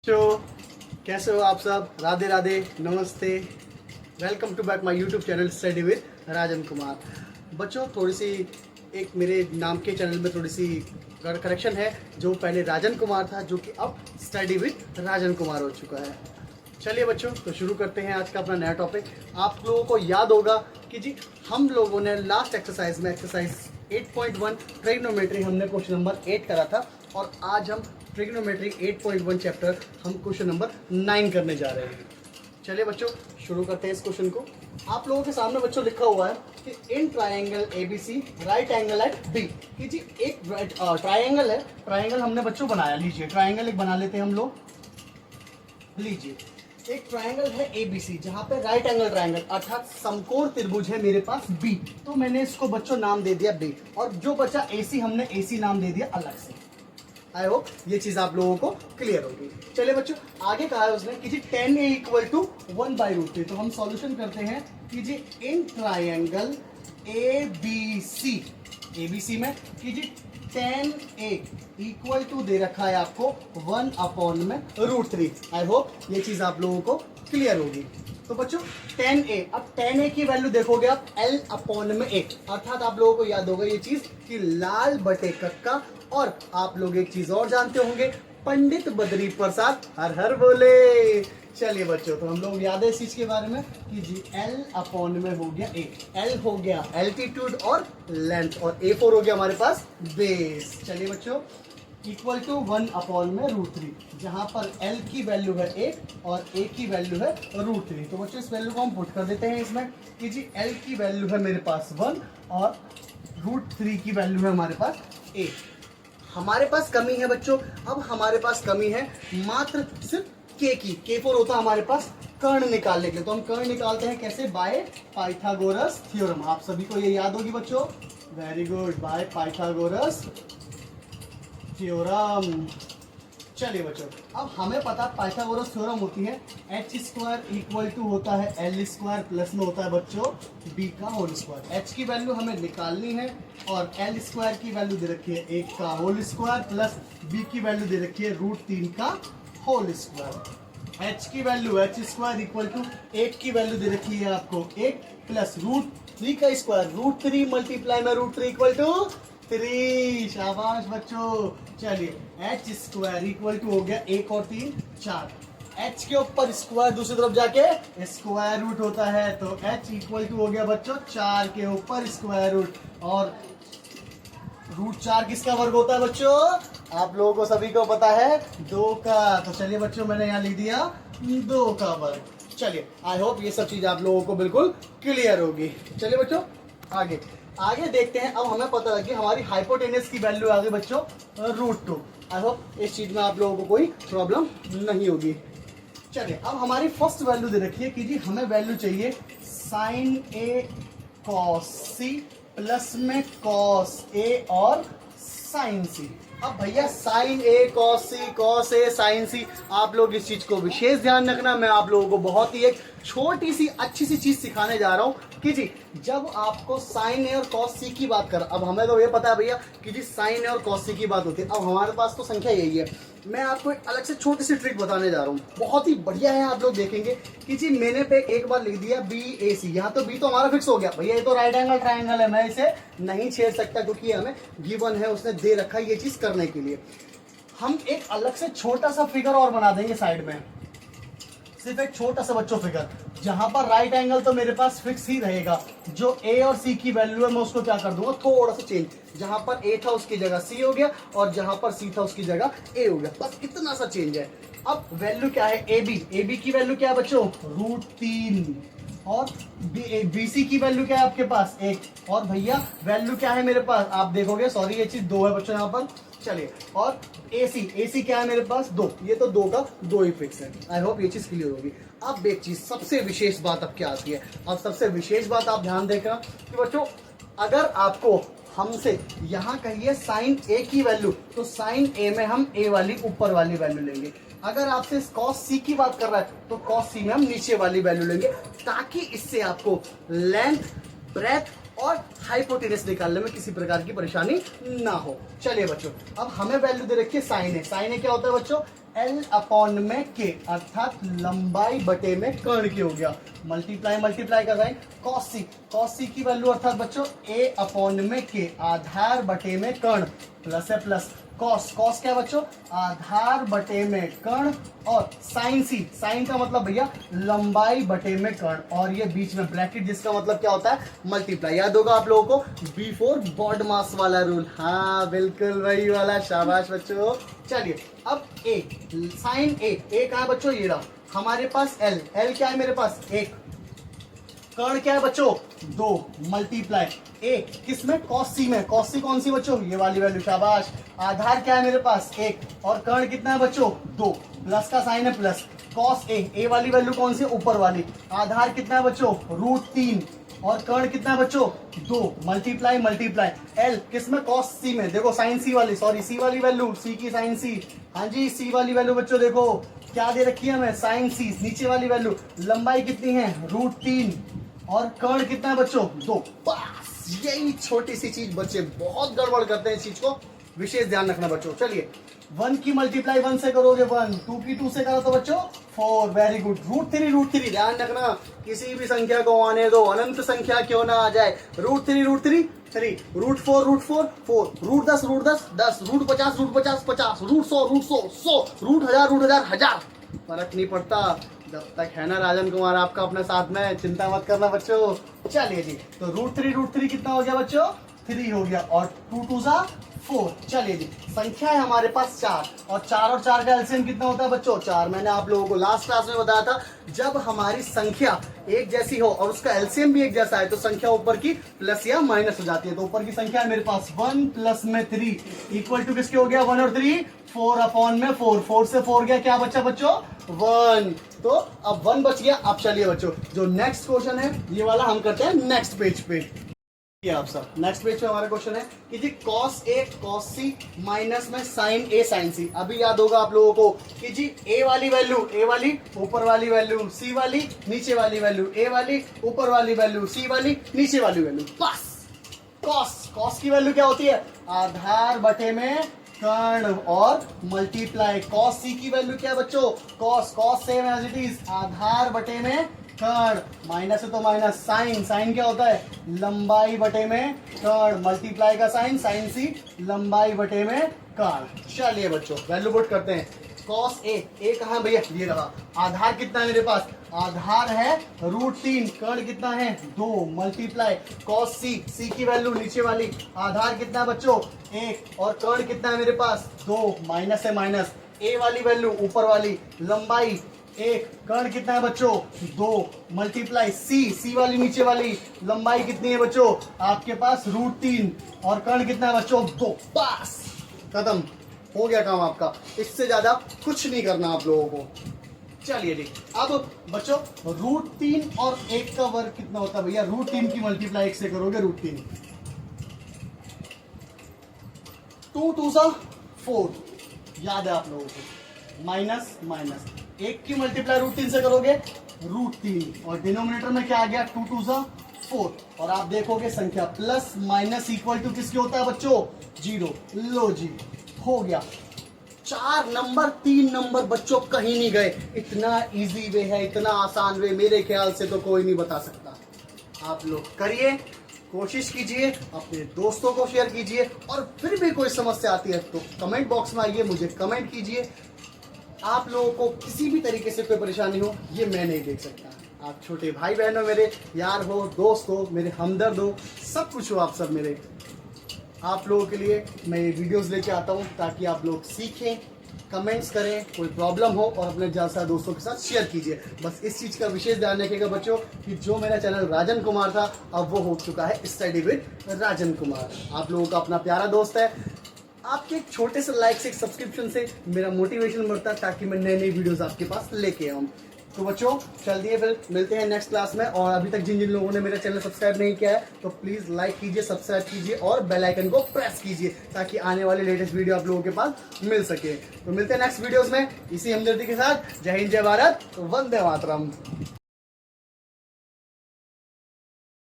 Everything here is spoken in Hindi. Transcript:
तो कैसे हो आप सब? राधे राधे, नमस्ते, welcome to back my YouTube channel study with Rajan Kumar. बच्चों, थोड़ी सी एक मेरे नाम के चैनल में थोड़ी सी करेक्शन है। जो पहले राजन कुमार था, जो कि अब स्टडी विद राजन कुमार हो चुका है। चलिए बच्चों, तो शुरू करते हैं आज का अपना नया टॉपिक। आप लोगों को याद होगा कि जी हम लोगों ने लास्ट एक्सरसाइज में एक्सरसाइज 8.1 ट्रिग्नोमेट्री हमने क्वेश्चन नंबर 8 करा था, और आज हम ट्रिग्नोमेट्री 8.1 चैप्टर हम क्वेश्चन नंबर 9 करने जा रहे हैं। चलिए बच्चों, शुरू करते हैं इस क्वेश्चन को। आप लोगों के सामने बच्चों लिखा हुआ है कि in triangle ABC right angle at B. कि जी एक ट्राइंगल है, ट्राइंगल हमने बच्चों बनाया। लीजिए ट्राइंगल एक बना लेते हैं हम लोग। लीजिए एक ट्राइंगल है एबीसी, जहां पे राइट एंगल ट्राइंगल अर्थात समकोण त्रिभुज है मेरे पास बी। तो मैंने इसको बच्चों नाम दे दिया बी, और जो बचा एसी हमने एसी नाम दे दिया अलग से। आई होप ये चीज आप लोगों को क्लियर होगी। चलिए बच्चों, आगे कहा है उसने कि जी tan a इक्वल टू 1/√3। तो हम सॉल्यूशन करते हैं कि जी इन ट्राइंगल एबीसी, एबीसी में कि जी tan a इक्वल टू दे रखा है आपको 1/√3। आई होप ये चीज आप लोगों को क्लियर होगी। तो बच्चों tan a, अब tan a की वैल्यू देखोगे आप L/A, अर्थात आप लोगों को याद होगा ये चीज कि लाल बटे कक्का। और आप लोग एक चीज और जानते होंगे, पंडित बद्री प्रसाद हर हर बोले। चलिए बच्चों, तो हम लोग याद है इस चीज के बारे में कि जी L में हो गया A, L हो गया एल्टीट्यूड और लेंथ, और A4 हो गया हमारे पास बेस। चलिए बच्चों, इक्वल टू 1/√3, जहां पर L की वैल्यू है 1 और A की वैल्यू है √3। तो बच्चों इस वैल्यू को हम पुट कर देते हैं इसमें कि जी L की वैल्यू है मेरे पास 1 और √3 की वैल्यू है हमारे पास 1। हमारे पास कमी है बच्चों, अब हमारे पास कमी है मात्र सिर्फ K की। K4 होता है हमारे पास कर्ण निकालने के लिए। तो हम कर्ण निकालते हैं कैसे? By Pythagoras theorem. आप सभी को ये याद होगी बच्चों, very good, by Pythagoras theorem. चलिए बच्चों, अब हमें पता पाइथागोरस थ्योरम होती है h² इक्वल टू होता है L² प्लस में होता है बच्चों b का होल स्क्वायर। h की वैल्यू हमें निकालनी है, और L² की वैल्यू दे रखी है 1 का होल स्क्वायर, प्लस b की वैल्यू दे रखी है √3 का होल स्क्वायर। h की वैल्यू h² इक्वल टू 1 की वैल्यू दे रखी है आपको 1 प्लस √3 का स्क्वायर, √3 मल्टीप्लाई में √3 इक्वल टू 3। शाबाश बच्चों। चलिए h² इक्वल टू हो गया 1 और 3 4। h के ऊपर स्क्वायर दूसरी तरफ जाके स्क्वायर रूट होता है, तो h इक्वल टू हो गया बच्चों 4 के ऊपर स्क्वायर रूट। और √4 किसका वर्ग होता है बच्चों? आप लोगों को सभी को पता है 2 का। तो चलिए बच्चों, मैंने यहाँ लिख दिया 2 का वर्ग। चलिए आई होप ये सब चीज आप लोगों को बिल्कुल क्लियर होगी। चलिए बच्चों आगे देखते हैं। अब हमें पता लगी हमारी हाइपोटेनस की वैल्यू आ गई बच्चों √2। आई होप इस चीज में आप लोगों को कोई प्रॉब्लम नहीं होगी। चलिए, अब हमारी फर्स्ट वैल्यू दे रखी है कि जी हमें वैल्यू चाहिए sin A cos C plus में cos A और sin C। अब भैया sin A cos A sin C, आप लोग इस चीज को विशेष ध्यान रखना। मैं आप लोगों को बहुत ही एक छोटी सी अच्छी सी चीज सिखाने जा रहा हूं कि जी जब आपको sin A और cos C की बात कर, अब हमें तो ये पता है भैया कि जी sin A और cos C की बात होती है। अब हमारे पास तो संख्या यही है। मैं आपको एक अलग से छोटी सी ट्रिक बताने जा रहा हूँ, बहुत ही बढ़िया है। आप लोग देखेंगे कि जी मैंने पे एक बार लिख दिया BAC, यहाँ तो B तो हमारा फिक्स हो गया भैया, ये तो राइट एंगल ट्राइंगल है, मैं इसे नहीं छेड़ सकता क्योंकि हमें गिवन है, उसने दे रखा है ये चीज करने के लिए। हम एक अलग से छोटा सा फिगर और बना देंगे साइड में, सिर्फ एक छोटा सा बच्चों फिगर, जहां पर राइट एंगल तो मेरे पास फिक्स ही रहेगा। जो A और C की वैल्यू है मैं उसको क्या कर दूंगा, थोड़ा सा चेंज, जहां पर A था उसकी जगह C हो गया, और जहां पर C था उसकी जगह A हो गया, बस इतना सा चेंज है। अब वैल्यू क्या है AB की वैल्यू क्या है बच्चों √3, और BC की वैल्यू क्या है आपके पास 1, और भैया वैल्यू क्या है मेरे पास, आप देखोगे सॉरी ये चीज 2 है बच्चों यहाँ पर। चलिए, और AC क्या है मेरे पास 2, ये तो 2 का 2 ही फिक्स है। आई होप ये चीज क्लियर होगी। अब एक चीज सबसे विशेष बात अब क्या आती है, अब सबसे विशेष बात आप ध्यान देकर कि बच्चों अगर आपको हमसे यहाँ कहिए sin A की वैल्यू, तो sin A में हम A वाली ऊपर वाली वैल्यू लेंगे। अगर आपसे cos C की बात कर रहा है तो cos C में हम नीचे वाली वैल्यू लेंगे, ताकि इससे आपको लेंथ, ब्रेथ और हाइपोटेनस निकालने में किसी प्रकार की परेशानी ना हो। चलिए बच्चों, अब हमें वैल्यू दे रखी है साइन ए। साइन ए क्या होता है बच्चों, L अपॉन में K, अर्थात लंबाई बटे में कर्ण की हो गया। मल्टीप्लाई मल्टीप्लाई का sine cos C, cos C की वैल्यू अर्थात बच्चों A अपॉन में K, आधार बटे में कर्ण, प्लस है प्लस cos, cos क्या है बच्चों, आधार बटे में कर्ण, और साइन C, साइन का मतलब भैया लंबाई बटे में कर्ण, और ये बीच में ब्रैकेट जिसका मतलब क्या होता है मल्टीप्लाई। याद होगा आप लोगों को बिफोर बॉड मास वाला रूल, हाँ बिल्कुल वही वाला, शाबाश बच्चों। चलिए अब A, साइन A कहाँ है बच्चों, ये रहा हमारे पास L, L क्या है मेरे पास 1, कर्ण क्या है बच्चों 2, मल्टीप्लाई A किसमें cos C में, cos C कौन सी बच्चों, ये वाली वैल्यू, शाबाश। आधार क्या है मेरे पास 1, और कर्ण कितना है बच्चों 2, प्लस का साइन है प्लस, cos A वाली वैल्यू कौन सी, ऊपर वाली, आधार कितना है बच्चों √3, और कर्ण कितना है बच्चों 2, मल्टीप्लाई मल्टीप्लाई L किसमें cos C में, देखो साइन C वाली, सॉरी C वाली वैल्यू, C की साइन C, हाँ जी C वाली वैल्यू बच्चों देखो क्या दे रखी है हमें, साइन C, नीचे वाली वैल्यू, लंबाई कितनी है √3, और कर्ण कितना है बच्चों 2, बस यही छोटी सी चीज बच्चे बहुत गड़बड़ करते हैं, इस चीज को विशेष ध्यान रखना बच्चों। चलिए 1 की मल्टीप्लाई 1 से करोगे 1, 2 की 2 से करो तो बच्चों 4, वेरी गुड। √3 ध्यान रखना, किसी भी संख्या को आने दो, अनंत संख्या क्यों ना आ जाए, √3 3, √4 4, √10 10, √50 50, √100 100, √1000 फर्क नहीं पड़ता, जब तक है ना राजन कुमार आपका अपने साथ में, चिंता मत करना बच्चों। चलिए जी, तो √3 कितना हो गया बच्चों 3 हो गया, और 2 2 4। चलिए जी, संख्या है हमारे पास 4, और 4 का एलसीएम कितना होता है बच्चों 4। मैंने आप लोगों को लास्ट क्लास में बताया था, जब हमारी संख्या एक जैसी हो और उसका एलसीएम भी एक जैसा है तो संख्या ऊपर की प्लस या माइनस हो जाती है। तो ऊपर की संख्या है मेरे पास 1 प्लस में 3 इक्वल टू किसके हो गया 1 और 3, 4 अपॉन में 4, 4 से 4 गया, क्या बचा बच्चों 1, तो अब 1 बच गया। अब चलिए बच्चों, जो नेक्स्ट क्वेश्चन है ये वाला हम करते हैं नेक्स्ट पेज पे। आप सब नेक्स्ट पेज पे हमारा क्वेश्चन है कि जी cos A cos C minus में sin A sin C। अभी याद होगा आप लोगों को कि जी A वाली वैल्यू, A वाली ऊपर वाली वैल्यू, C वाली नीचे वाली वैल्यू, A वाली ऊपर वाली वैल्यू, C वाली नीचे वाली वैल्यू, बस। cos की वैल्यू क्या होती है, आधार बटे में कर्ण, और मल्टीप्लाई cos C की वैल्यू क्या है बच्चों, cos same as it is, आधार बटे में कर्ण, माइनस है तो माइनस, साइन क्या होता है लंबाई बटे में कर्ण, मल्टीप्लाई का साइन साइन C, लंबाई बटे में कर्ण। चलिए बच्चों वैल्यू पुट करते हैं, cos A कहाँ भैया, ये रहा, आधार कितना है मेरे पास, आधार है √3, कर्ण कितना है 2, मल्टीप्लाई cos C की वैल्यू नीचे वाली, आधार कितना है बच्चों 1, और कर्ण कितना है मेरे पास 2, माइनस है माइनस, A वाली वैल्यू ऊपर वाली, लंबाई 1, कर्ण कितना है बच्चों 2, मल्टीप्लाई C वाली नीचे वाली, लंबाई कितनी है बच्चों आपके पास √3, और कर्ण कितना है बच्चों 2, बस खत्म हो गया काम आपका। इससे ज्यादा कुछ नहीं करना आप लोगों को। चलिए जी, अब बच्चों √3 और 1 का वर्ग कितना होता है भैया, √3 की मल्टीप्लाई 1 से करोगे √3, 2 2 4, याद है आप लोगों को, माइनस माइनस, 1 की मल्टीप्लाई √3 से करोगे √3, और डिनोमिनेटर में क्या आ गया 2 2 4, और आप देखोगे संख्या प्लस माइनस इक्वल टू किसके होता है बच्चों 0। लो जी हो गया, 4 नंबर 3 नंबर बच्चों कहीं नहीं गए, इतना इजी वे है, इतना आसान वे मेरे ख्याल से तो कोई नहीं बता सकता। आप लोग करिए, कोशिश कीजिए, अपने दोस्तों को शेयर कीजिए, और फिर भी कोई समस्या आती है तो कमेंट बॉक्स में आइए, मुझे कमेंट कीजिए। आप लोगों को किसी भी तरीके से कोई परेशानी हो ये मैं नहीं देख सकता, आप छोटे भाई बहन हो, मेरे यार हो, दोस्त हो, मेरे हमदर्द हो, सब कुछ हो आप सब मेरे। आप लोगों के लिए मैं ये वीडियोस लेके आता हूँ ताकि आप लोग सीखें, कमेंट्स करें, कोई प्रॉब्लम हो और अपने ज़्यादा दोस्तों के साथ शेयर कीजिए। बस इस चीज़ का विशेष ध्यान रखिएगा बच्चों कि जो मेरा चैनल राजन कुमार था अब वो हो चुका है स्टडी विद राजन कुमार। आप लोगों का अपना प्यारा दोस्त है, आपके एक छोटे से लाइक से, एक सब्सक्रिप्शन से मेरा मोटिवेशन बढ़ता है ताकि मैं नई नई वीडियोस आपके पास लेके आऊँ। तो बच्चों चलिए फिर मिलते हैं नेक्स्ट क्लास में, और अभी तक जिन जिन लोगों ने मेरा चैनल सब्सक्राइब नहीं किया है तो प्लीज़ लाइक कीजिए, सब्सक्राइब कीजिए और बेल आइकन को प्रेस कीजिए ताकि आने वाले लेटेस्ट वीडियो आप लोगों के पास मिल सके। तो मिलते हैं नेक्स्ट वीडियोस में इसी हमदर्दी के साथ। जय हिंद, जय भारत, वंदे मातरम।